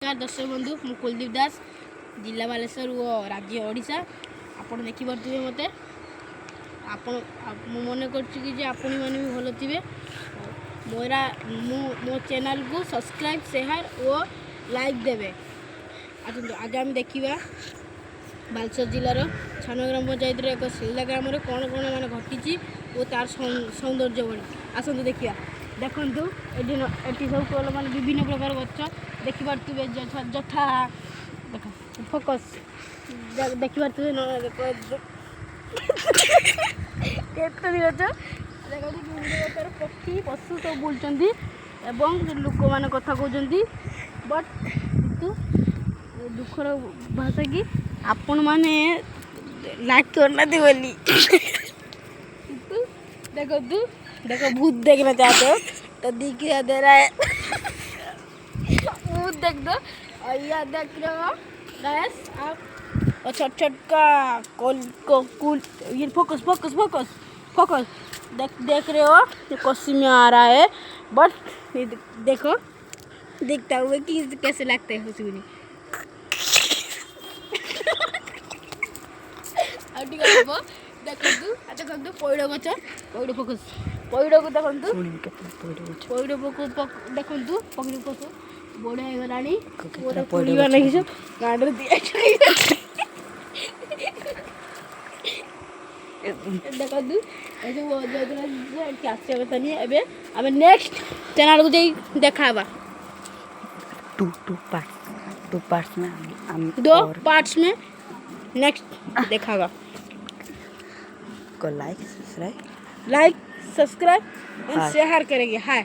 नमस्कार दर्शक बंधु मु कुलदीप दास जिला बालेश्वर और राज्य ओडिशा आपण देखि पारे मते आपण मन कर आपण मैंने भी भल थे मोरा मो चैनल को सब्सक्राइब शेयर और लाइक देवे। आज आम देखा बालेश्वर जिलार छान ग्राम पंचायत एक शिल्दा ग्राम कौन कौन मान घटी और तार सौंदर्य बड़ी आसतु देखा देखु ये सब कल मान विभिन्न प्रकार गच देखिपे जथा देख फोकस देखिपे गच देखते पक्षी पशु सब बुलूँ लोक मैंने कथा कहते बट दुखर भाषा कि आपण मैंने लाइक करना बोली देखो देखो भूत देखना चाहते हो तो दिख दे रहा है भूत देख दो और यह देख रहे हो गैस आप और छोट छोट का कुल ये फोकस फोकस फोकस फोकस देख रहे हो ये कोसी में आ रहा है बट देखो दिखता हुआ कि कैसे लगता है उसमें देखु पैड़ गच पैड़ फोकस पैड़ को देखु पैड़ देखु पकड़ पशु बड़ा होगा पड़ा नहीं गाड़ी देखु आसवा कथा नहीं आम नेक्स्ट चैनल को जाई देखा टू पार्ट्स में दो पार्ट्स में नेक्स्ट देखा को लाइक सब्सक्राइब एंड शेयर करेंगे। हाय।